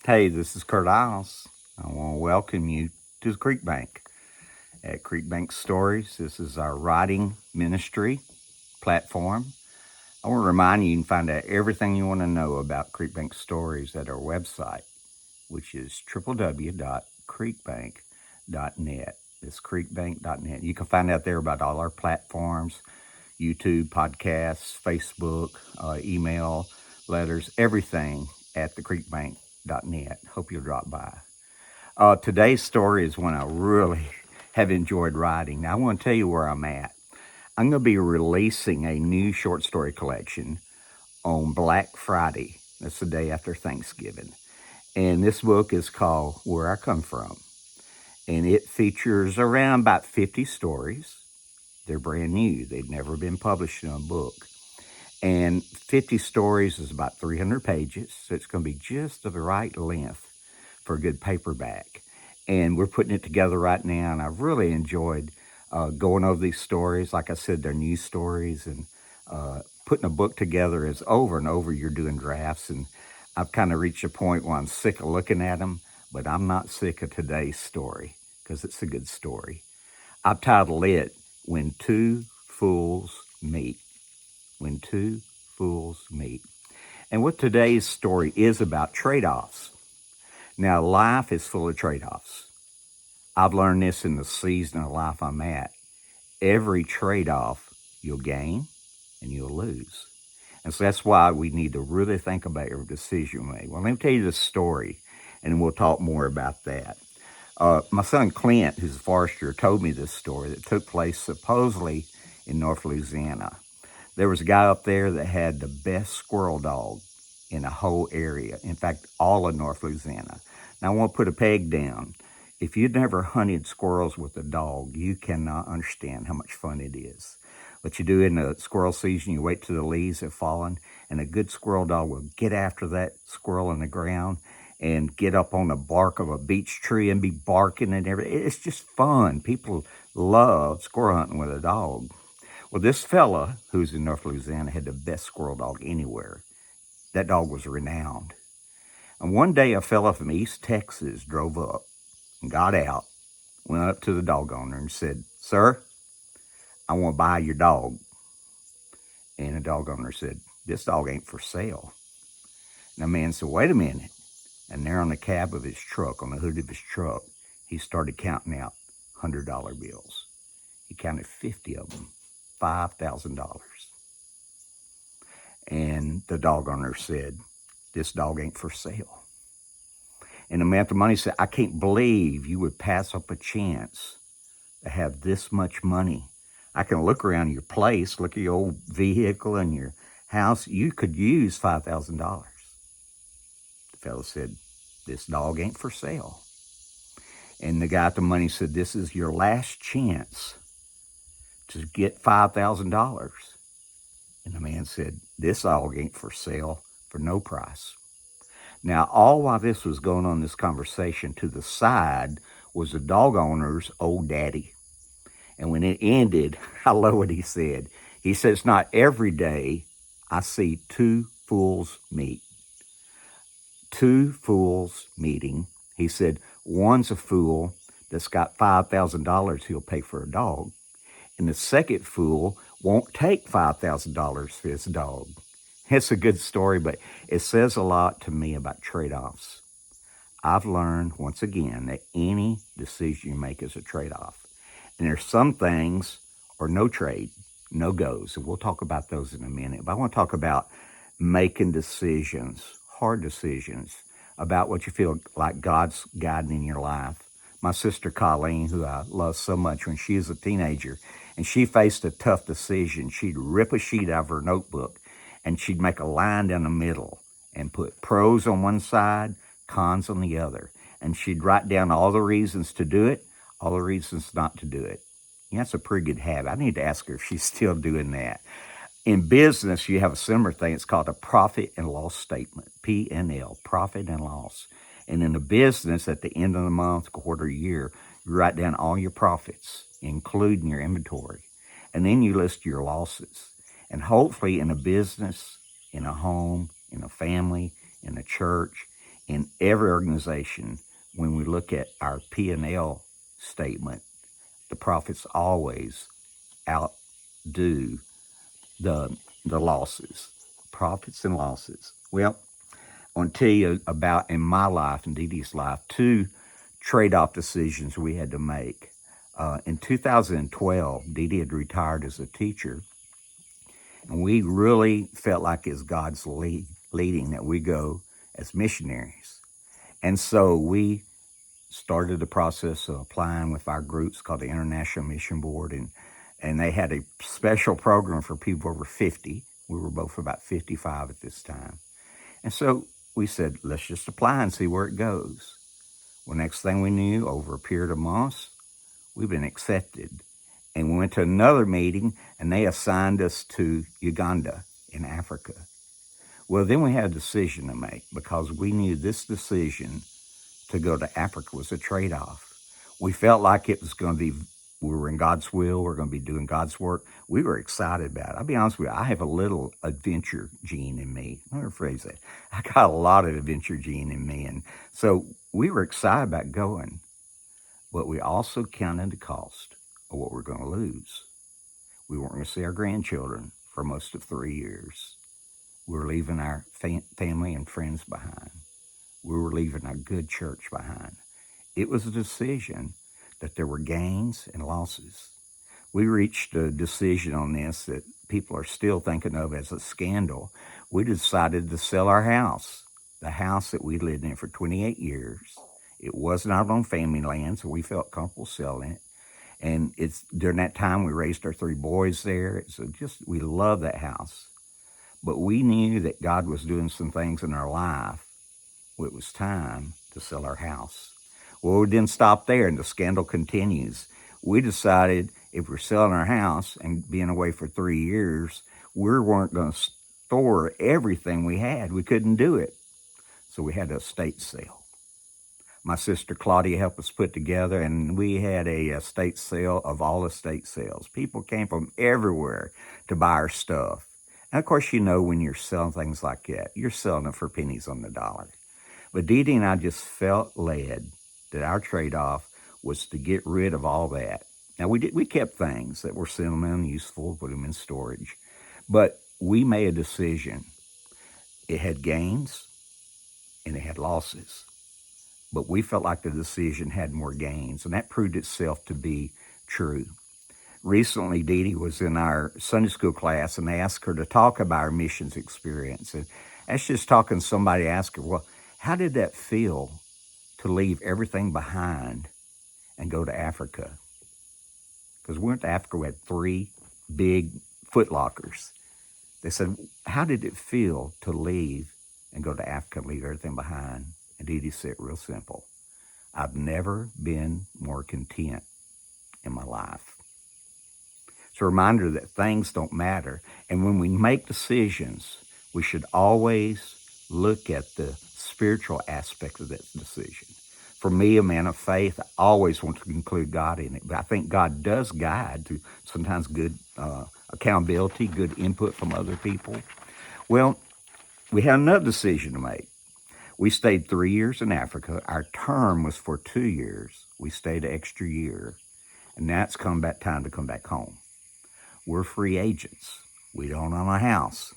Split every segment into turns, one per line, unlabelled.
Hey, this is Tradeoffs. I want to welcome you to the Creek Bank. At Creek Bank Stories, this is our writing ministry platform. I want to remind you can find out everything you want to know about Creek Bank Stories at our website, which is www.creekbank.net. It's creekbank.net. You can find out there about all our platforms, YouTube, podcasts, Facebook, email, letters, everything at thecreekbank.net. Hope you'll drop by. Today's story is one I really have enjoyed writing. Now, I want to tell you where I'm at. I'm going to be releasing a new short story collection on Black Friday. That's the day after Thanksgiving. And this book is called Where I Come From. And it features around about 50 stories. They're brand new, they've never been published in a book. And 50 stories is about 300 pages, so it's going to be just of the right length for a good paperback. And we're putting it together right now, and I've really enjoyed going over these stories. Like I said, they're new stories, and putting a book together is over and over. You're doing drafts, and I've kind of reached a point where I'm sick of looking at them, but I'm not sick of today's story because it's a good story. I've titled it When Two Fools Meet. When Two Fools Meet. And what today's story is about trade-offs. Now, life is full of trade-offs. I've learned this in the season of life I'm at. Every trade-off you'll gain and you'll lose. And so that's why we need to really think about every decision we make. Well, let me tell you this story, and we'll talk more about that. My son Clint, who's a forester, told me this story that took place supposedly in North Louisiana. There was a guy up there that had the best squirrel dog in the whole area. In fact, all of North Louisiana. Now, I want to put a peg down. If you've never hunted squirrels with a dog, you cannot understand how much fun it is. What you do in the squirrel season, you wait till the leaves have fallen, and a good squirrel dog will get after that squirrel in the ground and get up on the bark of a beech tree and be barking and everything. It's just fun. People love squirrel hunting with a dog. Well, this fella who's in North Louisiana had the best squirrel dog anywhere. That dog was renowned. And one day a fella from East Texas drove up and got out, went up to the dog owner and said, "Sir, I want to buy your dog." And the dog owner said, "This dog ain't for sale." And the man said, "Wait a minute." And there on the cab of his truck, on the hood of his truck, he started counting out $100 bills. He counted 50 of them, $5,000. And the dog owner said, "This dog ain't for sale." And the man with the money said, "I can't believe you would pass up a chance to have this much money. I can look around your place, look at your old vehicle and your house. You could use $5,000. The fellow said, "This dog ain't for sale." And the guy at the money said, "This is your last chance to get $5,000. And the man said, "This dog ain't for sale for no price." Now, all while this was going on, this conversation, to the side was the dog owner's old daddy. And when it ended, I love what he said. He said, "It's not every day I see two fools meet." Two fools meeting. He said, one's a fool that's got $5,000 he'll pay for a dog. And the second fool won't take $5,000 for his dog. It's a good story, but it says a lot to me about trade-offs. I've learned, once again, that any decision you make is a trade-off. And there's some things are no trade, no goes. And we'll talk about those in a minute. But I want to talk about making decisions, hard decisions, about what you feel like God's guiding in your life. My sister Colleen, who I love so much, when she was a teenager and she faced a tough decision, she'd rip a sheet out of her notebook and she'd make a line down the middle and put pros on one side, cons on the other. And she'd write down all the reasons to do it, all the reasons not to do it. Yeah, that's a pretty good habit. I need to ask her if she's still doing that. In business, you have a similar thing. It's called a profit and loss statement, P&L, profit and loss. And in a business, at the end of the month, quarter, year, you write down all your profits, including your inventory. And then you list your losses. And hopefully in a business, in a home, in a family, in a church, In every organization, when we look at our P&L statement, the profits always outdo the losses, profits and losses. Well, I want to tell you about in my life and Dee Dee's life, two trade-off decisions we had to make. In 2012, Dee Dee had retired as a teacher, and we really felt like it's God's leading that we go as missionaries. And so we started the process of applying with our groups called the International Mission Board, and they had a special program for people over 50. We were both about 55 at this time. And so we said, let's just apply and see where it goes. Well, next thing we knew, over a period of months, we've been accepted. And we went to another meeting, and they assigned us to Uganda in Africa. Well, then we had a decision to make, because we knew this decision to go to Africa was a trade-off. We felt like it was going to be, we were in God's will, we're going to be doing God's work. We were excited about it. I'll be honest with you, I have a little adventure gene in me. Let me rephrase that. I got a lot of adventure gene in me. And so we were excited about going, but we also counted the cost of what we're going to lose. We weren't going to see our grandchildren for most of 3 years. We were leaving our family and friends behind. We were leaving a good church behind. It was a decision that there were gains and losses. We reached a decision on this that people are still thinking of as a scandal. We decided to sell our house, the house that we lived in for 28 years. It was not on family land, so we felt comfortable selling it. And it's during that time we raised our 3 boys there. So we loved that house. But we knew that God was doing some things in our life. It was time to sell our house. Well, we didn't stop there, and the scandal continues. We decided if we're selling our house and being away for 3 years, we weren't going to store everything we had. We couldn't do it. So we had an estate sale. My sister Claudia helped us put together, and we had a estate sale of all estate sales. People came from everywhere to buy our stuff. And of course, when you're selling things like that, you're selling it for pennies on the dollar. But Dee Dee and I just felt led that our trade-off was to get rid of all that. Now, we kept things that were sentimental and useful, put them in storage. But we made a decision. It had gains and it had losses. But we felt like the decision had more gains, and that proved itself to be true. Recently, Dee Dee was in our Sunday school class, and they asked her to talk about our missions experience. And that's just talking, somebody asked her, well, how did that feel to leave everything behind and go to Africa? Because we went to Africa, we had 3 big footlockers. They said, how did it feel to leave and go to Africa and leave everything behind? And Dee Dee said, real simple, I've never been more content in my life. It's a reminder that things don't matter. And when we make decisions, we should always look at the spiritual aspect of that decision. For me, a man of faith, I always want to include God in it. But I think God does guide to sometimes good accountability, good input from other people. Well, we had another decision to make. We stayed 3 years in Africa. Our term was for 2 years. We stayed an extra year. And now it's time to come back home. We're free agents. We don't own a house.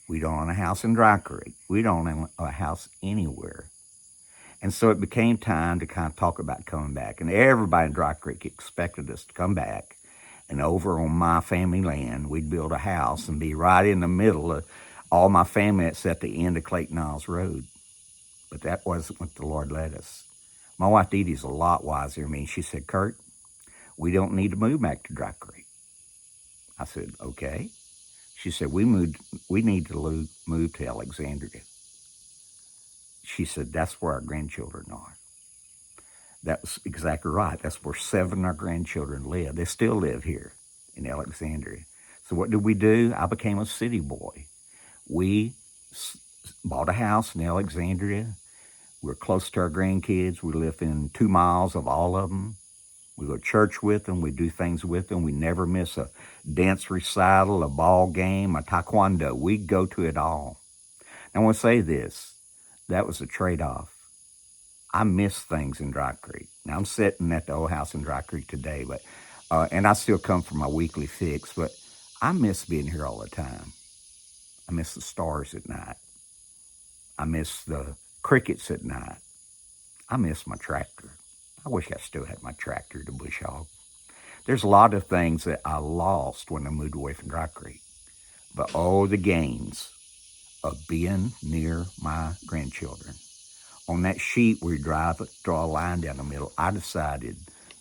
We don't own a house in Dry Creek. We don't own a house anywhere. And so it became time to kind of talk about coming back. And everybody in Dry Creek expected us to come back. And over on my family land, we'd build a house and be right in the middle of all my family that's at the end of Clayton Niles Road. But that wasn't what the Lord led us. My wife Dee Dee's a lot wiser than me. She said, Kurt, we don't need to move back to Dry Creek. I said, okay. She said, we need to move to Alexandria. She said, that's where our grandchildren are. That was exactly right. That's where 7 of our grandchildren live. They still live here in Alexandria. So what did we do? I became a city boy. We bought a house in Alexandria. We're close to our grandkids. We live in 2 miles of all of them. We go to church with them. We do things with them. We never miss a dance recital, a ball game, a taekwondo. We go to it all. I want to say this. That was a trade-off. I miss things in Dry Creek. Now I'm sitting at the old house in Dry Creek today, but and I still come for my weekly fix, but I miss being here all the time. I miss the stars at night. I miss the crickets at night. I miss my tractor. I wish I still had my tractor to bush hog. There's a lot of things that I lost when I moved away from Dry Creek, but oh, the gains of being near my grandchildren. On that sheet we draw a line down the middle,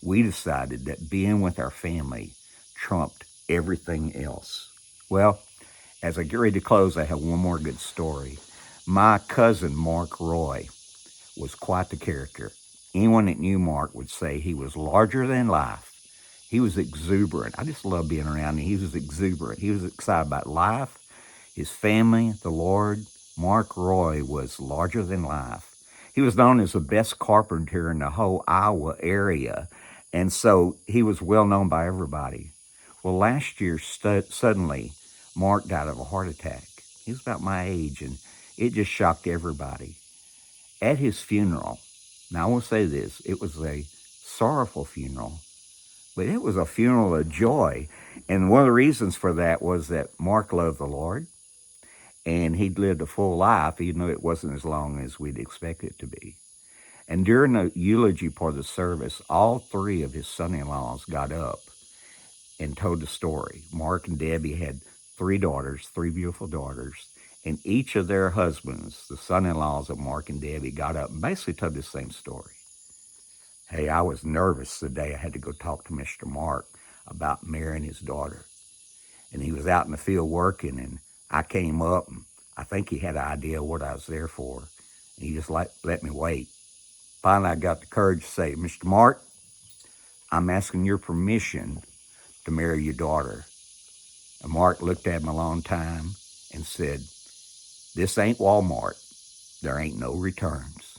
we decided that being with our family trumped everything else. Well, as I get ready to close, I have one more good story. My cousin, Mark Roy, was quite the character. Anyone that knew Mark would say he was larger than life. He was exuberant. I just love being around him. He was exuberant. He was excited about life, his family, the Lord. Mark Roy was larger than life. He was known as the best carpenter in the whole Iowa area, and so he was well known by everybody. Well, last year, suddenly, Mark died of a heart attack. He was about my age, and it just shocked everybody. At his funeral, now I will say this, it was a sorrowful funeral, but it was a funeral of joy. And one of the reasons for that was that Mark loved the Lord, and he'd lived a full life, even though it wasn't as long as we'd expect it to be. And during the eulogy part of the service, all three of his son-in-laws got up and told the story. Mark and Debbie had three daughters, three beautiful daughters, and each of their husbands, the son-in-laws of Mark and Debbie, got up and basically told the same story. Hey, I was nervous the day I had to go talk to Mr. Mark about marrying his daughter. And he was out in the field working, and I came up, and I think he had an idea what I was there for. And he just let me wait. Finally, I got the courage to say, Mr. Mark, I'm asking your permission to marry your daughter. And Mark looked at me a long time and said, this ain't Walmart. There ain't no returns.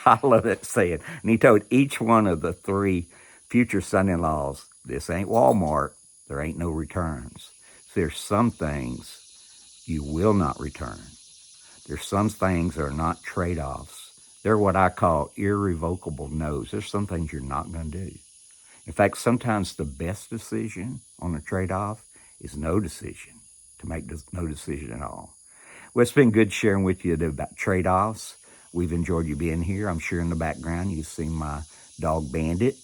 I love that saying. And he told each one of the three future son-in-laws, this ain't Walmart. There ain't no returns. So there's some things you will not return. There's some things that are not trade-offs. They're what I call irrevocable no's. There's some things you're not going to do. In fact, sometimes the best decision on a trade-off is no decision, to make no decision at all. Well, it's been good sharing with you about trade-offs. We've enjoyed you being here. I'm sure in the background you've seen my dog Bandit,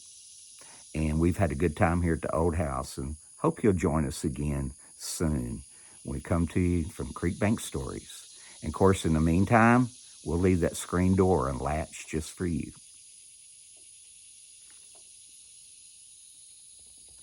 and we've had a good time here at the old house, and hope you'll join us again soon when we come to you from Creek Bank Stories. And of course, in the meantime, we'll leave that screen door unlatched just for you.